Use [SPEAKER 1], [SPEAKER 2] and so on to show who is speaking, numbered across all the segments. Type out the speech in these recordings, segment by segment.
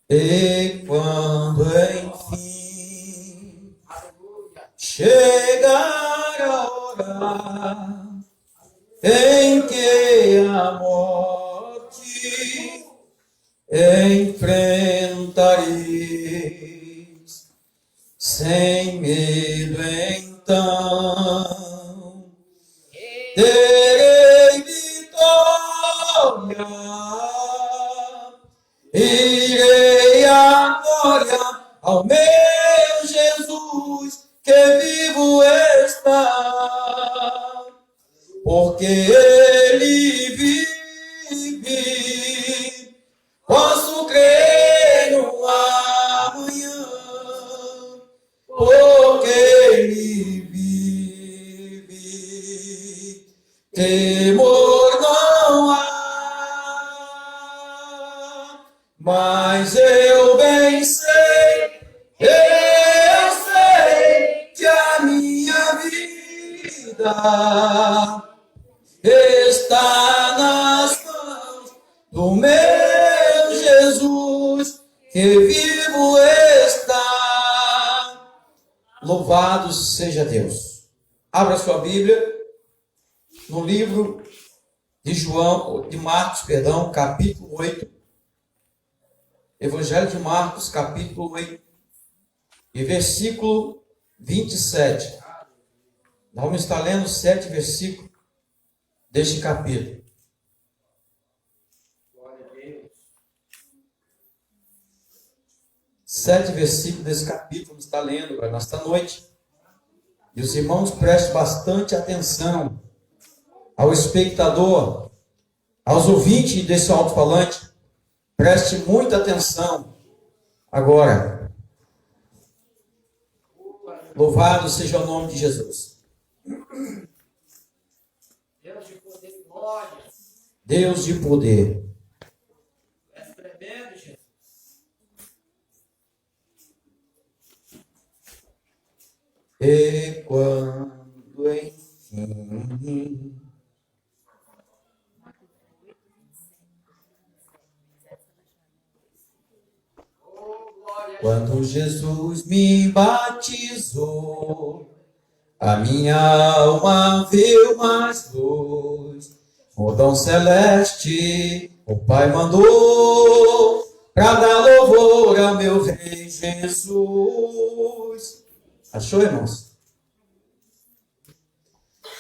[SPEAKER 1] E quando enfim chegar a hora em que a morte enfrentareis, sem medo então terei vitória, irei à glória ao meu Jesus, que vivo está, porque Ele vive. Posso crer no amanhã, porque Ele vive. Temor não há, mas eu bem sei, eu sei que a minha vida está nas mãos do meu Jesus, que vivo está. Louvado seja Deus. Abra sua Bíblia no livro de Marcos, capítulo 8. Evangelho de Marcos, capítulo 8, e versículo 27. Nós vamos estar lendo 7 versículos deste capítulo. 7 versículos desse capítulo vamos estar lendo nesta noite. E os irmãos prestem bastante atenção ao espectador, aos ouvintes desse alto-falante. Preste muita atenção agora. Louvado seja o nome de Jesus.
[SPEAKER 2] Deus de poder e glória.
[SPEAKER 1] Deus de poder.
[SPEAKER 2] É tremendo, Jesus.
[SPEAKER 1] E quando enfim quando Jesus me batizou, a minha alma viu mais luz. O dom celeste o Pai mandou para dar louvor ao meu Rei Jesus. Achou, irmãos?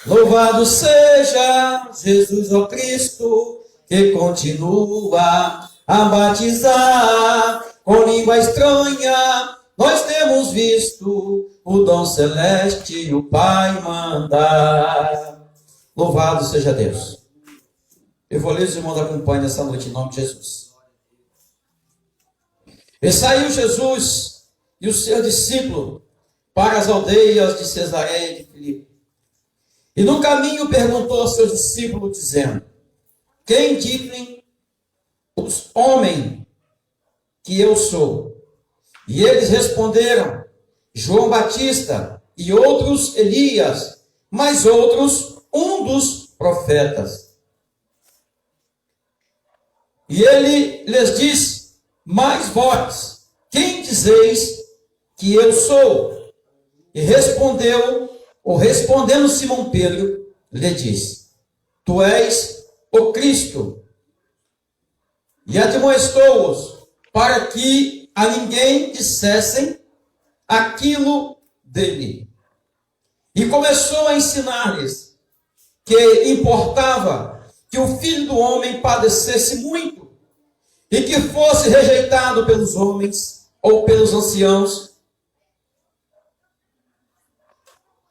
[SPEAKER 1] Louvado seja Jesus, ó Cristo, que continua a batizar com língua estranha. Nós temos visto o dom celeste o Pai mandar. Louvado seja Deus. Eu vou ler, os irmãos acompanhem nessa noite em nome de Jesus. E saiu Jesus e o seu discípulo para as aldeias de Cesareia de Filipe. E no caminho perguntou aos seus discípulos, dizendo: quem dizem os homens que eu sou? E eles responderam: João Batista, e outros Elias, mas outros um dos profetas. E ele lhes disse: mas vós, quem dizeis que eu sou? E respondendo Simão Pedro, lhe disse: tu és o Cristo. E admoestou-os para que a ninguém dissessem aquilo dele. E começou a ensinar-lhes que importava que o Filho do Homem padecesse muito e que fosse rejeitado pelos homens ou pelos anciãos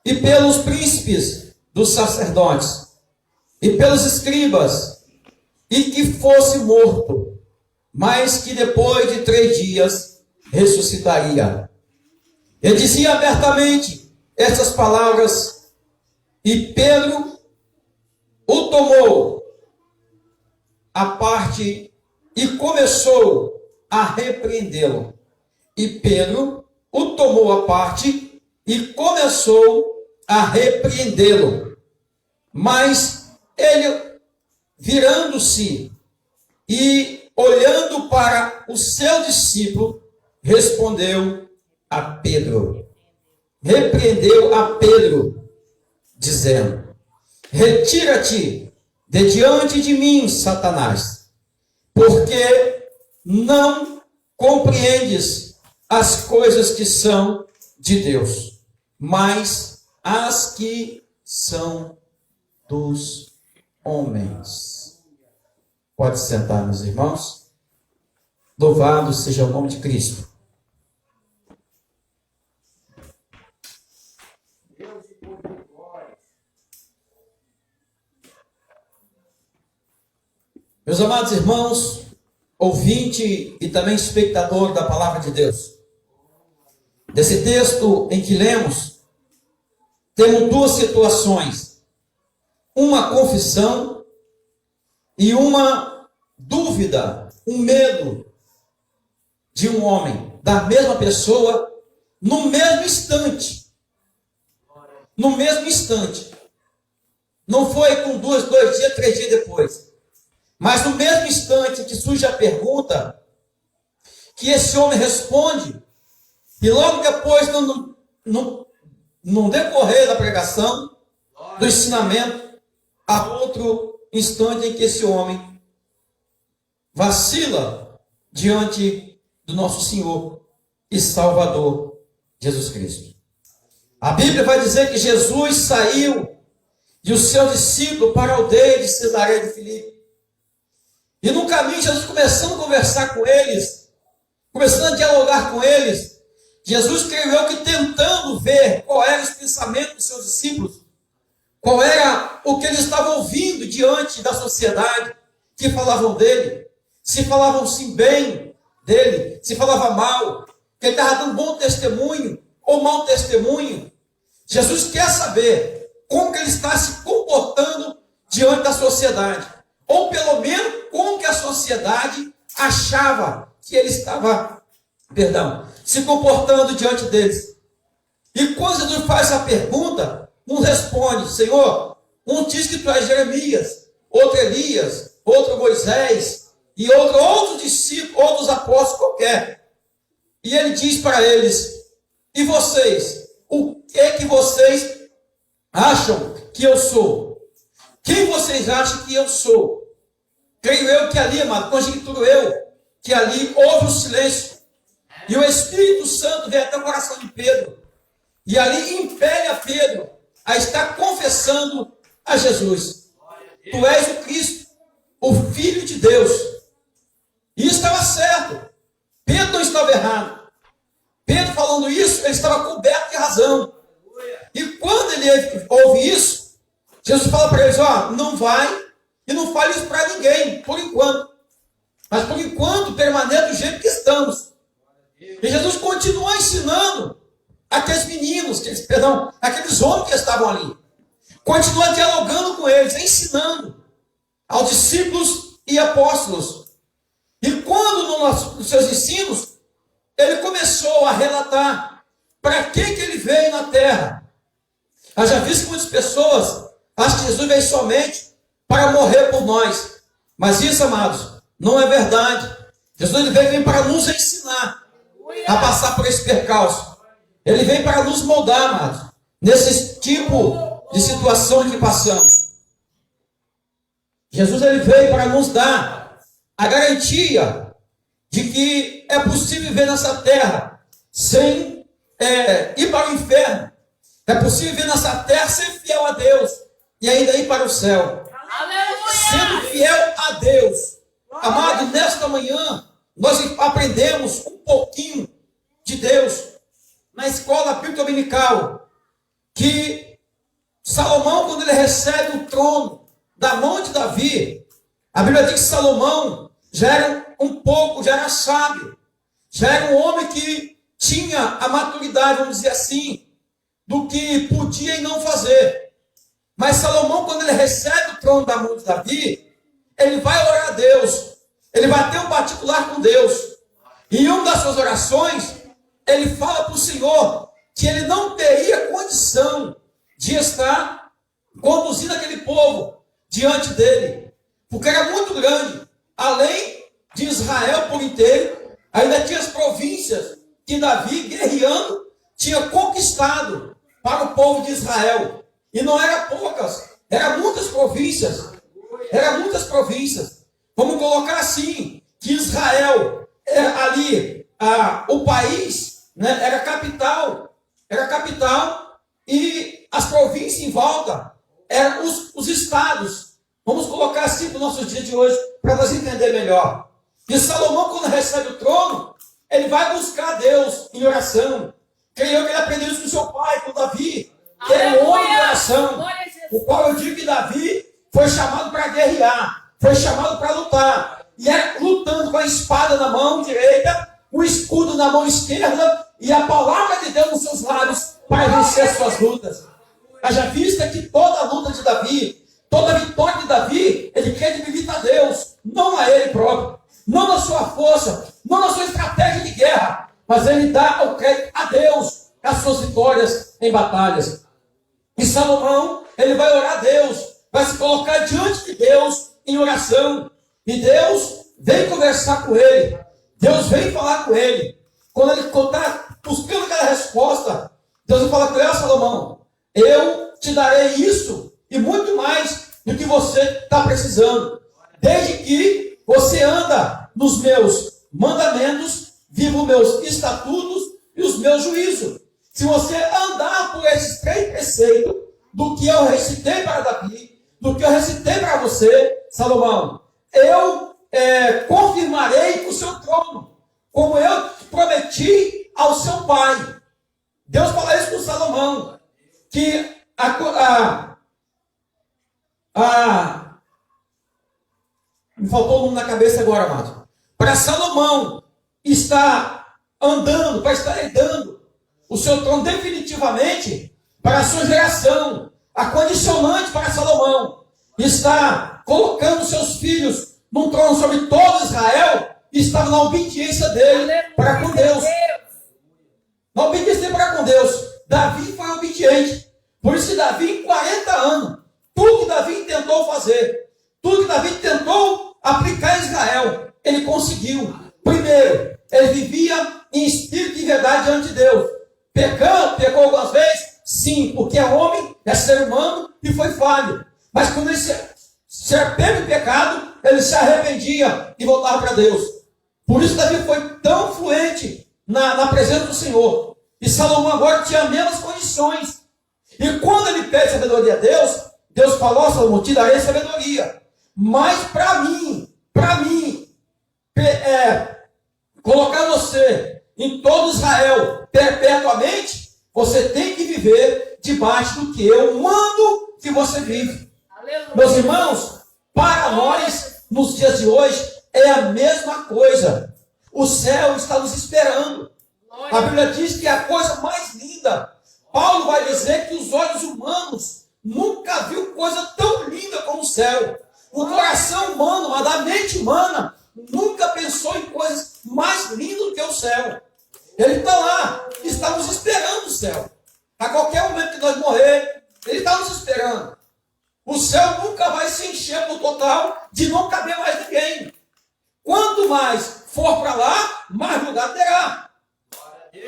[SPEAKER 1] e pelos príncipes dos sacerdotes e pelos escribas, e que fosse morto, mas que depois de 3 dias ressuscitaria. Ele dizia abertamente essas palavras, e Pedro o tomou à parte e começou a repreendê-lo. E Pedro o tomou à parte e começou a repreendê-lo. Mas ele, virando-se e, olhando para o seu discípulo, respondeu a Pedro. Repreendeu a Pedro, dizendo: retira-te de diante de mim, Satanás, porque não compreendes as coisas que são de Deus, mas as que são dos homens. Pode sentar, meus irmãos. Louvado seja o nome de Cristo. Meus amados irmãos, ouvinte e também espectador da palavra de Deus, desse texto em que lemos, temos duas situações: uma confissão e uma dúvida, um medo de um homem, da mesma pessoa, no mesmo instante. No mesmo instante. Não foi com dois dias, 3 dias depois. Mas no mesmo instante que surge a pergunta, que esse homem responde, e logo depois, no decorrer da pregação, do ensinamento, há outro instante em que esse homem vacila diante do nosso Senhor e Salvador Jesus Cristo. A Bíblia vai dizer que Jesus saiu e o seu discípulo para a aldeia de Cesareia de Filipe. E no caminho, Jesus começando a conversar com eles, começando a dialogar com eles, Jesus, creio eu, que tentando ver qual era os pensamentos dos seus discípulos, qual era o que eles estavam ouvindo diante da sociedade, que falavam dele, se falavam sim bem dele, se falava mal, que ele estava dando bom testemunho ou mau testemunho. Jesus quer saber como que ele está se comportando diante da sociedade. Ou pelo menos como que a sociedade achava que ele estava, se comportando diante deles. E quando Jesus faz essa pergunta, um responde: Senhor, um diz que tu és Jeremias, outro Elias, outro Moisés, e outros discípulos, outros apóstolos qualquer. E ele diz para eles: e vocês? O que é que vocês acham que eu sou? Quem vocês acham que eu sou? Creio eu que ali, amado, conjecturo eu, que ali houve um silêncio. E o Espírito Santo veio até o coração de Pedro. E ali impele a Pedro a estar confessando a Jesus. Tu és o Cristo, o Filho de Deus. E isso estava certo. Pedro não estava errado. Pedro falando isso, ele estava coberto de razão. E quando ele ouve isso, Jesus fala para eles: ó, não vai e não fale isso para ninguém, por enquanto. Mas por enquanto, permaneça do jeito que estamos. E Jesus continua ensinando aqueles meninos, aqueles homens que estavam ali. Continua dialogando com eles, ensinando aos discípulos e apóstolos. E quando nos seus ensinos, ele começou a relatar para que ele veio na terra. Eu já vi que muitas pessoas acham que Jesus veio somente para morrer por nós. Mas isso, amados, não é verdade. Jesus veio para nos ensinar a passar por esse percalço. Ele vem para nos moldar, amados, nesse tipo de situação em que passamos. Jesus ele veio para nos dar a garantia de que é possível viver nessa terra sem ir para o inferno. É possível viver nessa terra ser fiel a Deus e ainda ir para o céu. Sendo fiel a Deus. Amado, nesta manhã nós aprendemos um pouquinho de Deus na escola bíblica dominical, que Salomão, quando ele recebe o trono da mão de Davi, a Bíblia diz que Salomão já era sábio, já era um homem que tinha a maturidade, vamos dizer assim, do que podia e não fazer. Mas Salomão, quando ele recebe o trono da mão de Davi, ele vai orar a Deus, ele vai ter um particular com Deus. E em uma das suas orações, ele fala para o Senhor que ele não teria condição de estar conduzindo aquele povo diante dele, porque era muito grande. além de Israel por inteiro, ainda tinha as províncias que Davi, guerreando, tinha conquistado para o povo de Israel. E não eram poucas, eram muitas províncias. Eram muitas províncias. Vamos colocar assim, que Israel era ali, o país, né, era capital, e as províncias em volta eram os estados. Vamos colocar assim para o nosso dia de hoje, para nós entender melhor. E Salomão, quando recebe o trono, ele vai buscar Deus em oração. Creio que ele aprendeu isso com seu pai, com Davi, que era um homem de oração, o qual eu digo que Davi foi chamado para guerrear, foi chamado para lutar, e era lutando com a espada na mão direita, o escudo na mão esquerda, e a palavra de Deus nos seus lábios, para vencer suas lutas. Haja vista que toda a luta de Davi, toda a vitória de Davi, ele credibiliza a Deus, não a ele próprio, não na sua força, não na sua estratégia de guerra, mas ele dá o crédito a Deus, as suas vitórias em batalhas. E Salomão, ele vai orar a Deus, vai se colocar diante de Deus em oração, e Deus vem conversar com ele, Deus vem falar com ele. Quando ele está buscando aquela resposta, Deus vai falar com ele: Salomão, eu te darei isso e muito mais do que você está precisando, desde que você anda nos meus mandamentos, viva os meus estatutos e os meus juízos. Se você andar por esses 3 preceitos, do que eu recitei para Davi, do que eu recitei para você, Salomão, eu confirmarei o seu trono, como eu prometi ao seu pai. Deus fala isso com Salomão, que me faltou o nome na cabeça agora, amado. Para Salomão estar andando, para estar herdando o seu trono definitivamente para a sua geração, a condicionante para Salomão está colocando seus filhos num trono sobre todo Israel, estava na obediência dele para com Deus. Na obediência dele para com Deus. Davi foi obediente. Por isso que Davi, em 40 anos, tudo que Davi tentou fazer, tudo que Davi tentou aplicar em Israel, ele conseguiu. Primeiro, ele vivia em espírito e verdade diante de Deus. Pecou algumas vezes? Sim, porque é homem, é ser humano e foi falho. Mas quando ele se arrepende do pecado, ele se arrependia e voltava para Deus. Por isso Davi foi tão fluente na presença do Senhor. E Salomão agora tinha menos condições. E quando ele pede sabedoria a Deus, Deus falou: Salomão, te darei sabedoria. Mas para mim, colocar você em todo Israel perpetuamente, você tem que viver debaixo do que eu mando que você vive. Aleluia. Meus irmãos, para nós, nos dias de hoje, é a mesma coisa. O céu está nos esperando. A Bíblia diz que é a coisa mais linda. Paulo vai dizer que os olhos humanos nunca viu coisa tão linda como o céu. O coração humano, a mente humana, nunca pensou em coisas mais lindas do que o céu. Ele está lá, está nos esperando o céu. A qualquer momento que nós morrer, ele está nos esperando. O céu nunca vai se encher no total de não caber mais ninguém. Quanto mais for para lá, mais lugar terá.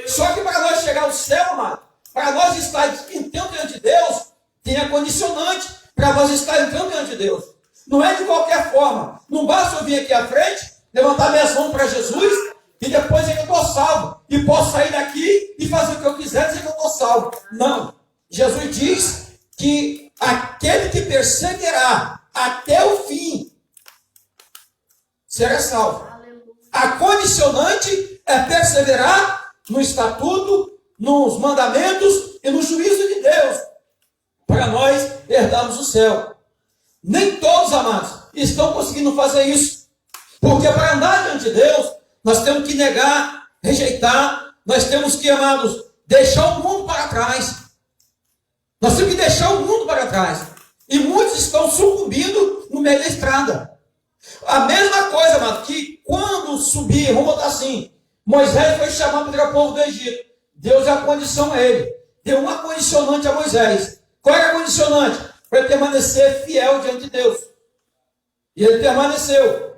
[SPEAKER 1] Só que para nós chegar ao céu, amado, para nós estar entrando diante de Deus, tem a condicionante para nós estar entrando diante de Deus. Não é de qualquer forma. Não basta eu vir aqui à frente, levantar minhas mãos para Jesus e depois é que eu estou salvo. E posso sair daqui e fazer o que eu quiser, dizer que eu estou salvo. Não. Jesus diz que aquele que perseverar até o fim será salvo. A condicionante é perseverar no estatuto, nos mandamentos e no juízo de Deus, para nós herdarmos o céu. Nem todos, amados, estão conseguindo fazer isso. Porque para andar diante de Deus, nós temos que negar, rejeitar, nós temos que, amados, deixar o mundo para trás. Nós temos que deixar o mundo para trás. E muitos estão sucumbindo no meio da estrada. A mesma coisa, amado, que quando subir, vamos botar assim, Moisés foi chamado para tirar o povo do Egito. Deus deu a condição a ele. Deu uma condicionante a Moisés. Qual era a condicionante? Para ele permanecer fiel diante de Deus. E ele permaneceu.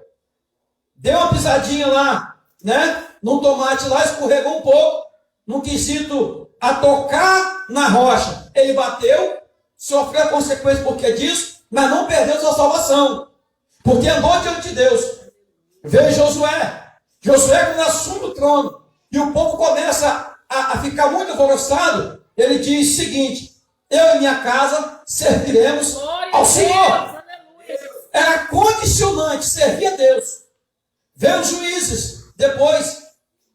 [SPEAKER 1] deu uma pisadinha lá, né? Num tomate lá, escorregou um pouco, no quesito a tocar na rocha. Ele bateu, sofreu a consequência porque disso, mas não perdeu sua salvação. Porque andou diante de Deus. Veio Josué. Josué, quando assume o trono, e o povo começa a ficar muito alvoroçado, ele diz o seguinte: eu e minha casa serviremos ao Senhor. Era condicionante servir a Deus. Veio os juízes depois.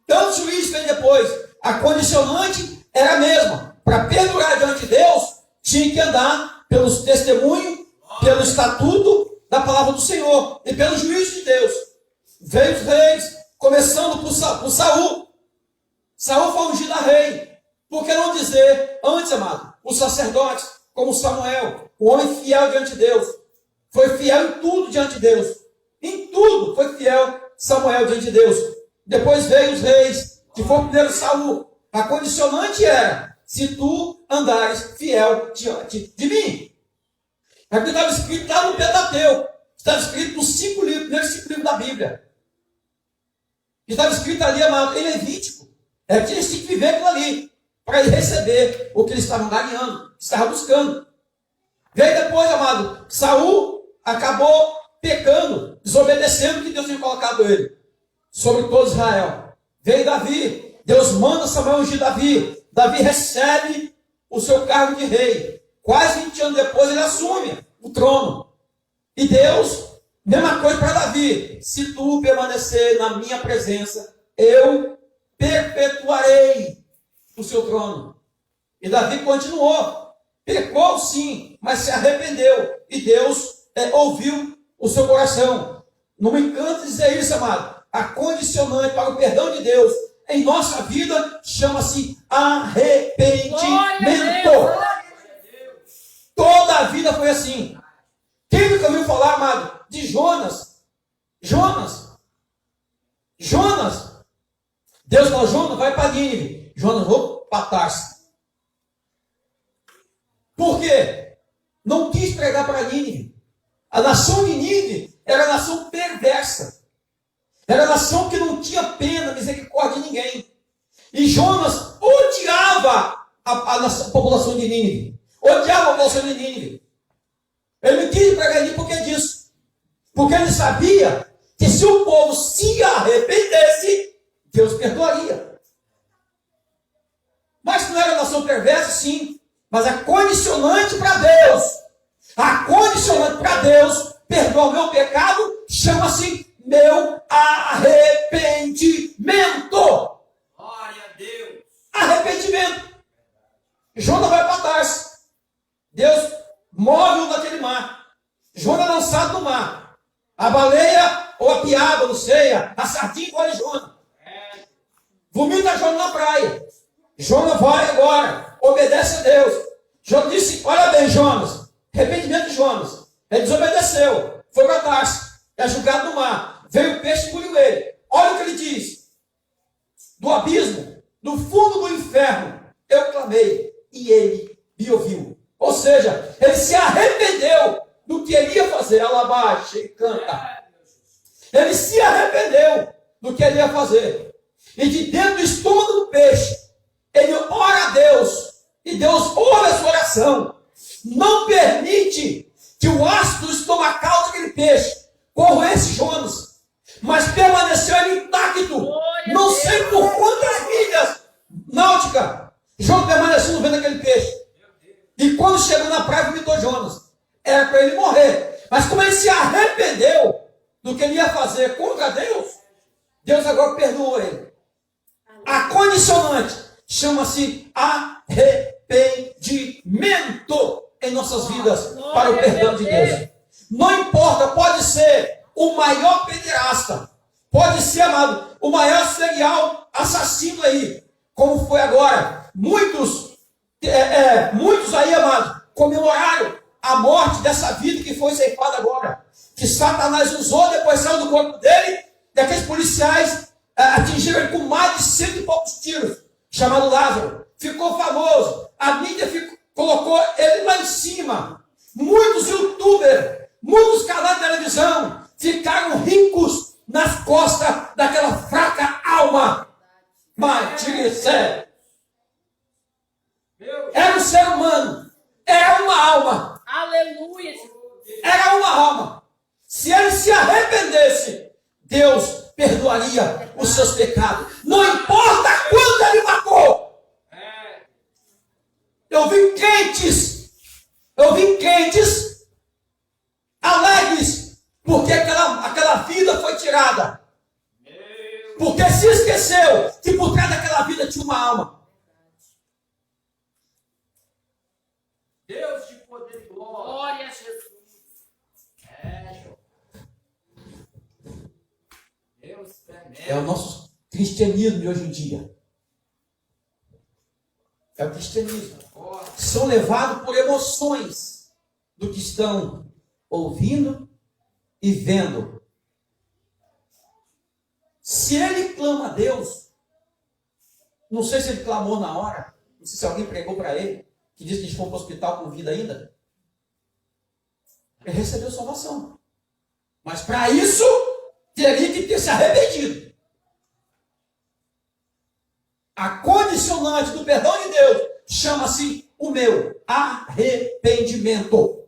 [SPEAKER 1] Tantos juízes vêm depois. A condicionante era a mesma. Para perdurar diante de Deus, tinha que andar pelos testemunhos, pelo estatuto da palavra do Senhor e pelo juízo de Deus. Veio os reis, começando por Saul. Saul foi ungido a rei. Por que não dizer antes, amado, os sacerdotes, como Samuel, o homem fiel diante de Deus, foi fiel em tudo diante de Deus. Em tudo foi fiel Samuel diante de Deus. Depois veio os reis, que foi primeiro Saul. A condicionante era: se tu andares fiel diante de mim. Aqui estava escrito lá no Pentateuco. Estava escrito nos 5 livros, primeiros 5 livros da Bíblia. Estava escrito ali, amado, em Levítico. É que eles tinham que viver aquilo ali, para ele receber o que eles estavam ganhando, estavam buscando. Veio depois, amado, Saul acabou pecando, desobedecendo o que Deus tinha colocado ele sobre todo Israel. Veio Davi, Deus manda Samuel ungir Davi. Davi recebe o seu cargo de rei. Quase 20 anos depois ele assume o trono. E Deus, mesma coisa para Davi: se tu permanecer na minha presença, eu perpetuarei o seu trono. E Davi continuou. Pecou sim, mas se arrependeu. E Deus ouviu o seu coração. Não me encanta dizer isso, amado. A condicionante para o perdão de Deus em nossa vida chama-se arrependimento. Toda a vida foi assim. Quem nunca ouviu falar, amado, de Jonas? Jonas. Deus falou: Jonas, vai para Nínive. Jonas, vou para Tarso. Por quê? Não quis pregar para Nínive. A nação de Nínive era a nação perversa. Era a nação que não tinha pena, misericórdia de ninguém. E Jonas odiava a população de Nínive. Odiava a população de Nínive. Ele não quis pregar Nínive por que disso. Porque ele sabia que se o povo se arrependesse, Deus perdoaria. Mas não era a nação perversa, sim. Mas a condicionante para Deus, perdoar o meu pecado, chama-se meu arrependimento.
[SPEAKER 2] Glória a Deus.
[SPEAKER 1] Arrependimento. Jonas vai para Tarso. Deus move-o naquele mar. Jonas é lançado no mar. A baleia ou a piaba, não sei, a sardinha engole Jonas. Vomita Jonas na praia. Jonas vai agora, obedece a Deus. Jonas disse: olha bem, Jonas, arrependimento de Jonas. Ele desobedeceu, foi para Tarso, é julgado no mar. Veio o peixe e engoliu ele. Olha o que ele diz: do abismo, do fundo do inferno, eu clamei e ele me ouviu. Ou seja, ele se arrependeu do que ele ia fazer. Alabaste e canta. Ele se arrependeu do que ele ia fazer. E de dentro do estômago do peixe, ele ora a Deus. E Deus ouve a sua oração. Não permite que o ácido estomacal daquele peixe corroesse Jonas. Mas permaneceu ele intacto. Não sei por quantas milhas náuticas Jonas permaneceu no vento daquele peixe. E quando chegou na praia, vomitou Jonas. Era para ele morrer. Mas como ele se arrependeu do que ele ia fazer contra Deus, Deus agora perdoou ele. A condicionante chama-se arrependimento em nossas vidas para o perdão de Deus. Não importa, pode ser o maior pederasta, pode ser, amado, o maior serial assassino aí, como foi agora. Muitos aí, amado, comemoraram a morte dessa vida que foi ceifada agora, que Satanás usou, depois saiu do corpo dele, e aqueles policiais atingiram ele com mais de 100 e poucos tiros, chamado Lázaro. Ficou famoso, a mídia colocou ele lá em cima. Muitos youtubers, muitos canais de televisão ficaram ricos nas costas Deus perdoaria os seus pecados. Não importa quanto ele matou. Eu vi crentes alegres porque aquela vida foi tirada. Porque se esqueceu que por trás daquela vida tinha uma alma.
[SPEAKER 2] Deus de poder e glória. Glória a Jesus. Deus tremendo.
[SPEAKER 1] É o nosso cristianismo de hoje em dia. É o cristianismo. São levados por emoções do que estão ouvindo e vendo. Se ele clama a Deus, não sei se ele clamou na hora, não sei se alguém pregou para ele, que disse que a gente foi para o hospital com vida ainda. Ele recebeu salvação. Mas para isso, teria que ter se arrependido. A condicionante do perdão de Deus chama-se o meu arrependimento.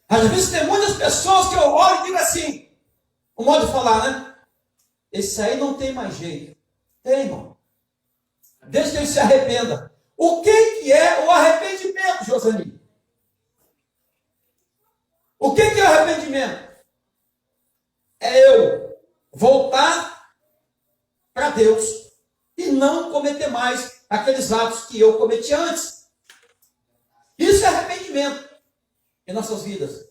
[SPEAKER 1] Às vezes tem muitas pessoas que eu olho e digo assim, o modo de falar, né? Esse aí não tem mais jeito. Tem, irmão. Desde que ele se arrependa. O que é o arrependimento, Josani? O que é o arrependimento? É eu voltar para Deus e não cometer mais aqueles atos que eu cometi antes. Isso é arrependimento em nossas vidas.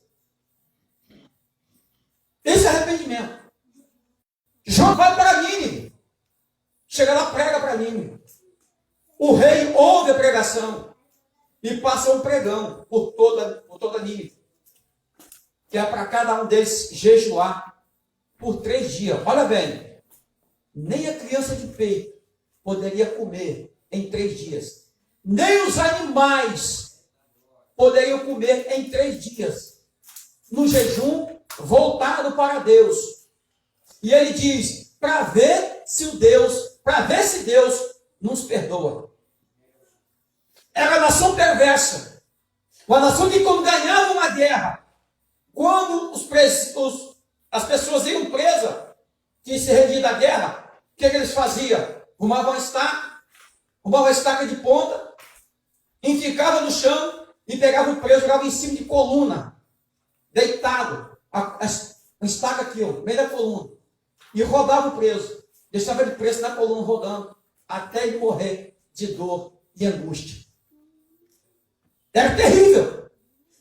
[SPEAKER 1] Esse é arrependimento. João vai para Nínive. Chega lá, prega para Nínive. O rei ouve a pregação e passa um pregão por toda Nínive. Que é para cada um deles jejuar por 3 dias. Olha bem, nem a criança de peito poderia comer em 3 dias. Nem os animais poderiam comer em 3 dias. No jejum, voltado para Deus. E ele diz, para ver se Deus nos perdoa. Era a nação perversa. Uma nação que quando ganhava uma guerra, quando as pessoas iam presas, que se rendiam da guerra, o que eles faziam? Arrumavam a estaca de ponta, enficavam no chão e pegavam o preso, jogavam em cima de coluna, deitado, a estaca aqui, ó, no meio da coluna, e rodava o preso, deixava ele preso na coluna rodando, até ele morrer de dor e angústia. Era terrível.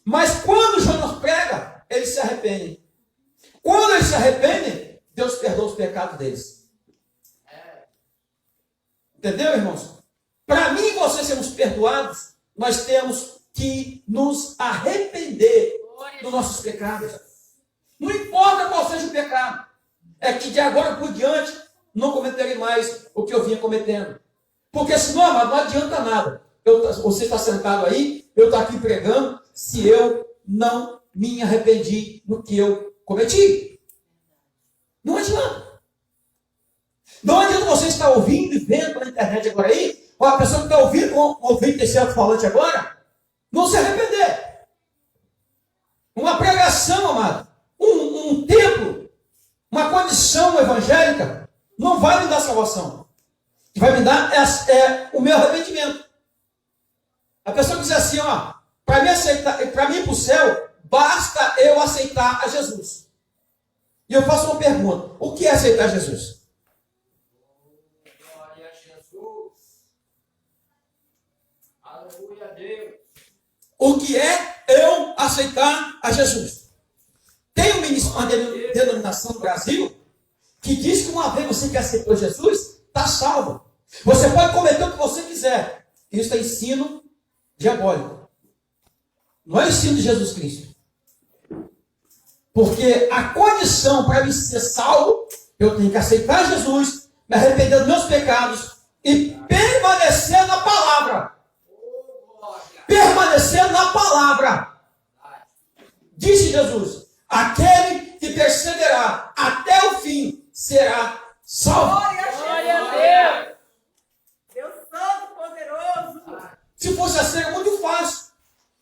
[SPEAKER 1] Mas quando Jonas prega, eles se arrependem. Quando eles se arrependem, Deus perdoa os pecados deles. Entendeu, irmãos? Para mim e você sermos perdoados, nós temos que nos arrepender dos nossos pecados. Não importa qual seja o pecado. É que de agora por diante, não cometerei mais o que eu vinha cometendo. Porque senão, amado, não adianta nada. Você está sentado aí, eu estou aqui pregando, se eu não me arrependi do que eu cometi. Não adianta. Não adianta você estar ouvindo e vendo na internet agora aí, ou a pessoa que está ouvindo esse alto-falante agora, não se arrepender. Uma pregação, amado, um templo, uma condição evangélica, não vai me dar salvação. O que vai me dar é o meu arrependimento. A pessoa diz assim, ó, para mim ir para o céu, basta eu aceitar a Jesus. E eu faço uma pergunta, o que é aceitar Jesus?
[SPEAKER 2] Glória a Jesus. Aleluia a Deus.
[SPEAKER 1] O que é eu aceitar a Jesus? Tem uma denominação no Brasil que diz que uma vez você que aceitou Jesus, está salvo. Você pode cometer o que você quiser. Isso é ensino diabólico. Não é o ensino de Jesus Cristo. Porque a condição para mim ser salvo, eu tenho que aceitar Jesus, me arrepender dos meus pecados e permanecer na palavra. Permanecer na palavra. Disse Jesus, aquele que perseverar até o fim será salvo.
[SPEAKER 3] Glória a Deus. Deus Santo, poderoso.
[SPEAKER 1] Se fosse assim, é muito fácil.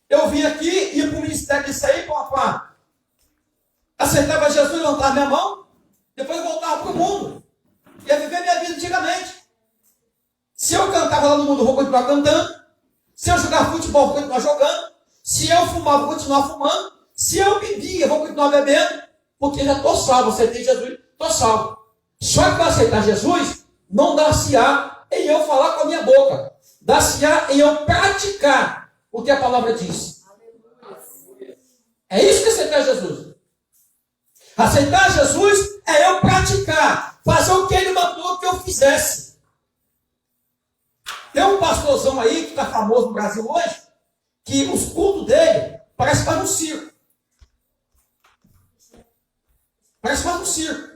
[SPEAKER 1] Eu vim aqui, ia para o ministério disso aí, papá. aceitava Jesus, levantava minha mão, depois eu voltava para o mundo. Ia viver minha vida antigamente. Se eu cantava lá no mundo, eu vou continuar cantando. Se eu jogava futebol, eu vou continuar jogando. Se eu fumava, eu vou continuar fumando. Se eu bebia, eu vou continuar bebendo. Porque já estou salvo, aceitei Jesus, estou salvo. Só que para aceitar Jesus, não dá-se-á em eu falar com a minha boca. Dá-se-á em eu praticar o que a palavra diz. É isso que é aceitar Jesus. Aceitar Jesus é eu praticar, fazer o que ele mandou que eu fizesse. Tem um pastorzão aí que está famoso no Brasil hoje, que os cultos dele parece que faz um circo. Parece que faz um circo.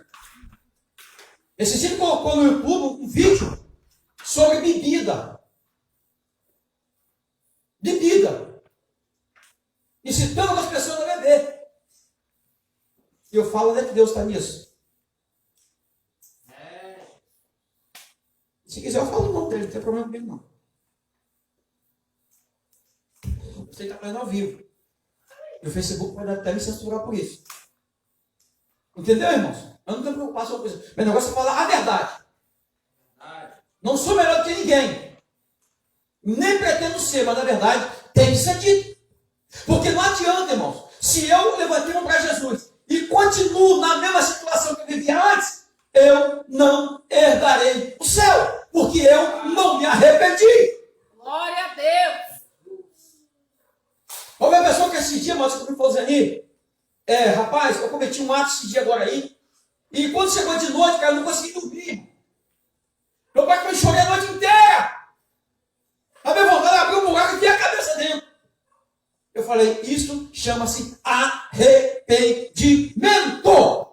[SPEAKER 1] Esse dia ele colocou no YouTube um vídeo sobre bebida. Bebida. Incitando as pessoas a beber. E eu falo, onde é que Deus está nisso? Se quiser, eu falo o nome dele, não tem problema comigo, não. Você está fazendo ao vivo. E o Facebook pode até me censurar por isso. Entendeu, irmãos? Eu não tenho preocupação com isso. Meu negócio é falar a verdade. Não sou melhor que ninguém. Nem pretendo ser, mas na verdade tem que ser dito. Porque não adianta, irmãos. Se eu levantei mão para Jesus e continuo na mesma situação que eu vivia antes, eu não herdarei o céu. Porque eu não me arrependi.
[SPEAKER 3] Glória a Deus.
[SPEAKER 1] Houve uma pessoa que esse dia, mas que me falou assim, rapaz, eu cometi um ato esse dia agora aí, e quando chegou de noite, cara, eu não consegui dormir. Meu pai que eu chorei a noite inteira. A minha vontade abriu um buraco e vi a cabeça dentro. Eu falei, isso chama-se arrependimento.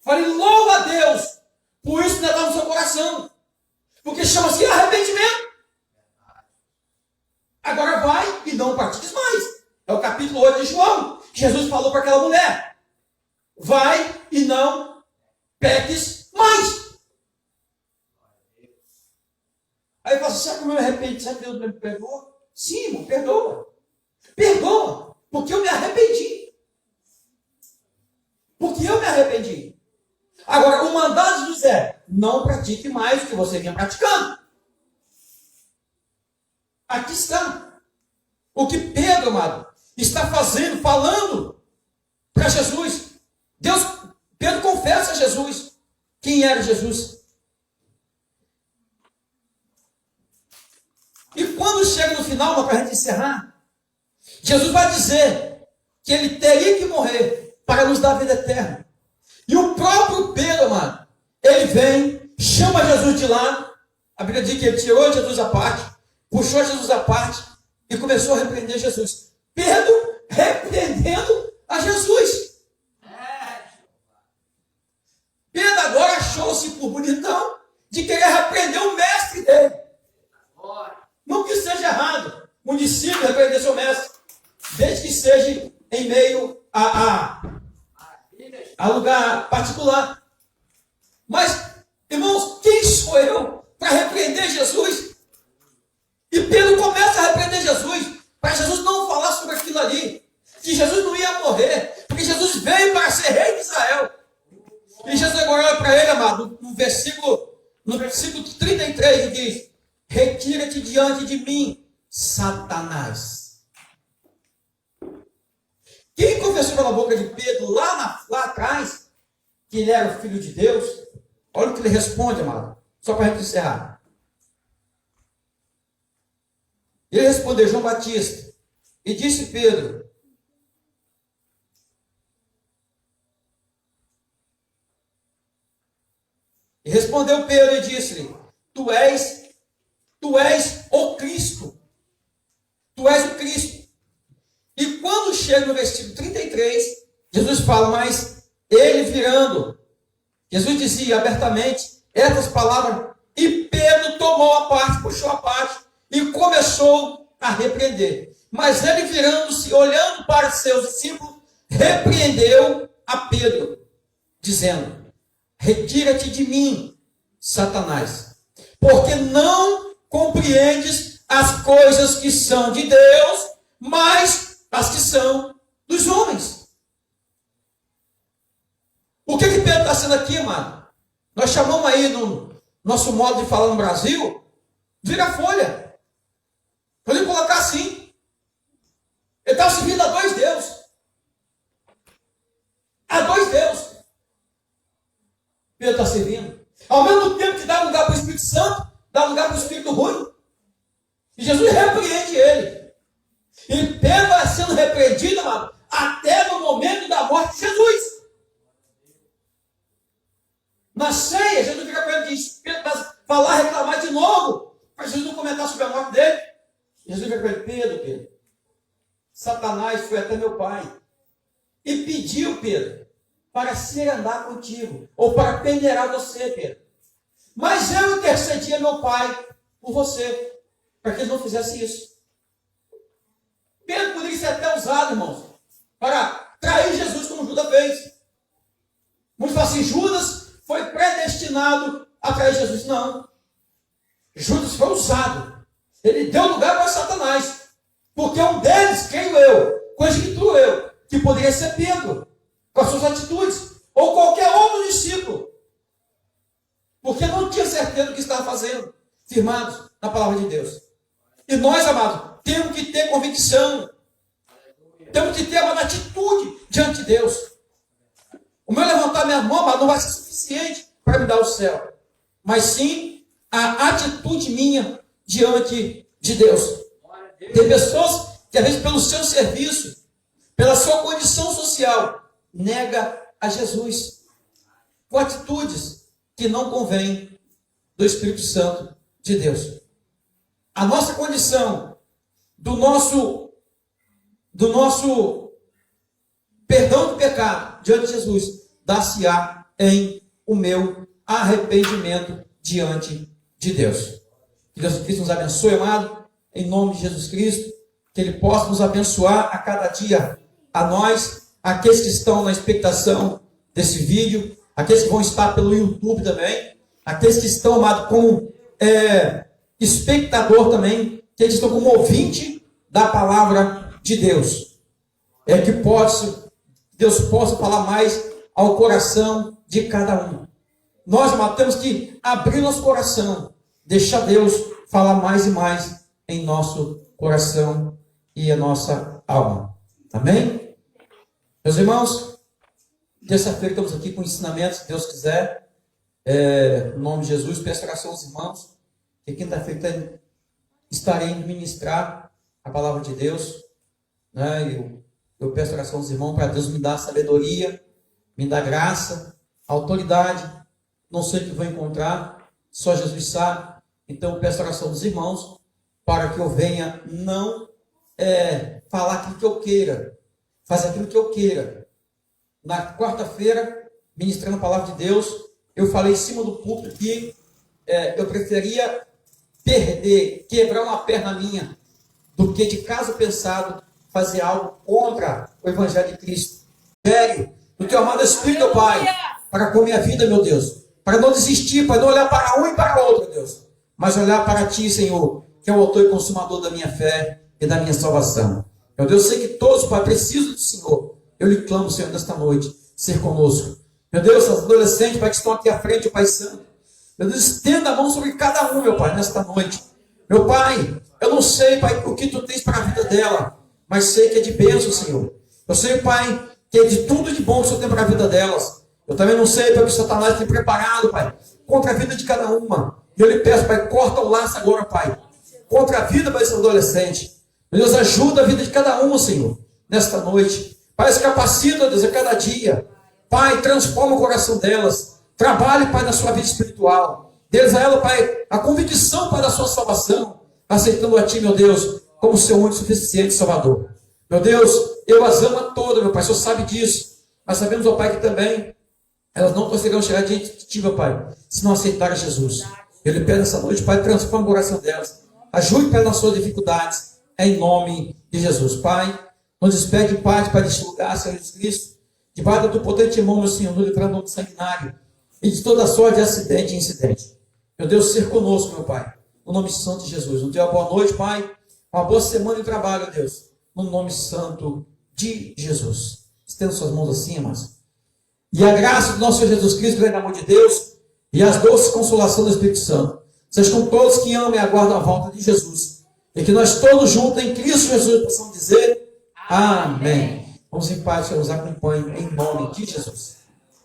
[SPEAKER 1] Falei, louva a Deus. Por isso não está no seu coração. Porque chama-se arrependimento. Agora vai e não pratiques mais. É o capítulo 8 de João. Jesus falou para aquela mulher. Vai e não peques mais. Aí eu falo, será que eu me arrependi? Será que Deus me perdoa? Sim, irmão, perdoa. Perdoa, porque eu me arrependi. Porque eu me arrependi. Agora, o mandado de Jesus é, não pratique mais o que você vinha praticando. Aqui está. O que Pedro, amado, está fazendo, falando para Jesus. Pedro confessa a Jesus. Quem era Jesus? E quando chega no final, para a gente encerrar, Jesus vai dizer que ele teria que morrer para nos dar a vida eterna. E o próprio Pedro, amado, ele vem, chama Jesus de lá. A Bíblia diz que ele tirou Jesus à parte, puxou Jesus à parte e começou a repreender Jesus. Pedro repreendendo a Jesus. Pedro agora achou-se por bonitão de querer repreender o mestre dele. Não que seja errado um discípulo repreender seu mestre, desde que seja em meio a lugar particular. Mas, irmãos, quem sou eu para repreender Jesus? E Pedro começa a repreender Jesus, para Jesus não falar sobre aquilo ali, que Jesus não ia morrer, porque Jesus veio para ser rei de Israel. E Jesus agora olha para ele, amado, no versículo 33, ele diz, retira-te diante de mim, Satanás. Quem confessou pela boca de Pedro lá atrás que ele era o filho de Deus? Olha o que ele responde, amado. Só para a gente encerrar. Ele respondeu, João Batista. E disse Pedro. E respondeu Pedro e disse-lhe, Tu és o Cristo. Tu és o Cristo. E quando chega no versículo 33, Jesus fala, mas ele virando, Jesus dizia abertamente essas palavras, e Pedro tomou a parte, puxou a parte, e começou a repreender. Mas ele virando-se, olhando para seus discípulos, repreendeu a Pedro, dizendo, retira-te de mim, Satanás, porque não compreendes as coisas que são de Deus, mas as que são dos homens. está sendo aqui, mano. Nós chamamos aí, no nosso modo de falar no Brasil, vira folha. Podemos colocar assim. Ele estava servindo a dois deuses. A dois deuses. Pedro está servindo. Ao mesmo tempo que dá lugar para o Espírito Santo, dá lugar para o Espírito ruim. E Jesus repreende ele. E Pedro vai sendo repreendido, amado, até no momento da morte de Jesus. Na ceia, Jesus fica para ele e diz, Pedro vai falar, reclamar de novo, para Jesus não comentar sobre a morte dele. Jesus fica para ele, Pedro, Satanás foi até meu pai e pediu, Pedro, para se andar contigo, ou para peneirar você, Pedro. Mas eu intercedi a meu pai por você, para que ele não fizesse isso. Pedro poderia ser até usado, irmãos, para trair Jesus como Judas fez. Muitos falam assim, Judas foi predestinado a trair Jesus. Não. Judas foi usado. Ele deu lugar para Satanás. Porque um deles, creio eu, conjecturo eu, que poderia ser Pedro, com as suas atitudes, ou qualquer outro discípulo. Porque não tinha certeza do que estava fazendo, firmados na palavra de Deus. E nós, amados, temos que ter convicção. Temos que ter uma atitude diante de Deus. O meu levantar minha mão, amado, não vai ser suficiente para me dar o céu. Mas sim a atitude minha diante de Deus. Tem pessoas que, às vezes, pelo seu serviço, pela sua condição social, nega a Jesus. Com atitudes que não convêm do Espírito Santo de Deus. A nossa condição, do nosso perdão do pecado diante de Jesus, dar-se-á em o meu arrependimento diante de Deus. Que Deus Cristo nos abençoe, amado, em nome de Jesus Cristo, que Ele possa nos abençoar a cada dia, a nós, aqueles que estão na expectação desse vídeo, aqueles que vão estar pelo YouTube também, aqueles que estão, amado, como espectador também, que eles estão como ouvinte da palavra de Deus. É que Deus possa falar mais ao coração de cada um. Nós, amados, temos que abrir nosso coração, deixar Deus falar mais e mais em nosso coração e a nossa alma. Amém? Meus irmãos, terça-feira estamos aqui com ensinamentos, se Deus quiser. Em nome de Jesus, peço oração aos irmãos, que quinta-feira estarei ministrar a palavra de Deus. Né? Eu peço oração aos irmãos para Deus me dar sabedoria, me dar graça, autoridade. Não sei o que vou encontrar, só Jesus sabe. Então eu peço oração dos irmãos para que eu venha não falar aquilo que eu queira, fazer aquilo que eu queira. Na quarta-feira, ministrando a palavra de Deus, eu falei em cima do púlpito que eu preferia quebrar uma perna minha, do que de caso pensado fazer algo contra o Evangelho de Cristo. Sério, do teu amado Espírito, meu Pai, para com minha vida, meu Deus, para não desistir, para não olhar para um e para outro, meu Deus, mas olhar para Ti, Senhor, que é o autor e consumador da minha fé e da minha salvação. Meu Deus, eu sei que todos, Pai, precisam do Senhor. Eu lhe clamo, Senhor, nesta noite, ser conosco. Meu Deus, as adolescentes, Pai, que estão aqui à frente, Pai Santo. Meu Deus, estenda a mão sobre cada um, meu Pai, nesta noite. Meu Pai, eu não sei, Pai, o que Tu tens para a vida dela, mas sei que é de bênção, Senhor. Eu sei, Pai, que é de tudo de bom que o Senhor tem para a vida delas. Eu também não sei, Pai, o que o Satanás tem preparado, Pai, contra a vida de cada uma. E eu lhe peço, Pai, corta o laço agora, Pai, contra a vida desse adolescente. Meu Deus, ajuda a vida de cada uma, Senhor, nesta noite. Pai, se capacita, Deus, a cada dia. Pai, transforma o coração delas. Trabalhe, Pai, na sua vida espiritual. Deus a ela, Pai, a convicção, Pai, da sua salvação, aceitando a Ti, meu Deus, como seu único suficiente Salvador. Meu Deus, eu as amo a todas, meu Pai, o Senhor sabe disso. Mas sabemos, ó Pai, que também elas não conseguirão chegar diante de Ti, meu Pai, se não aceitarem Jesus. Eu lhe peço essa noite, Pai, transforma o coração delas. Ajude, Pai, nas suas dificuldades. Em nome de Jesus. Pai, nos despede, Pai, para deste lugar, Senhor Jesus Cristo. Debaixo do potente mão, meu Senhor, no livramento sanguinário. E de toda sorte de acidente e incidente. Meu Deus, ser conosco, meu Pai. No nome santo de Jesus. Nos dê uma boa noite, Pai. Uma boa semana de trabalho, Deus. No nome santo de Jesus. Estenda suas mãos assim, irmãos. E a graça do nosso Senhor Jesus Cristo, o grande amor de Deus, e as doces consolações do Espírito Santo, seja com todos que amam e aguardam a volta de Jesus. E que nós todos juntos, em Cristo Jesus, possamos dizer amém. Vamos em paz, que nos acompanhe em nome de Jesus.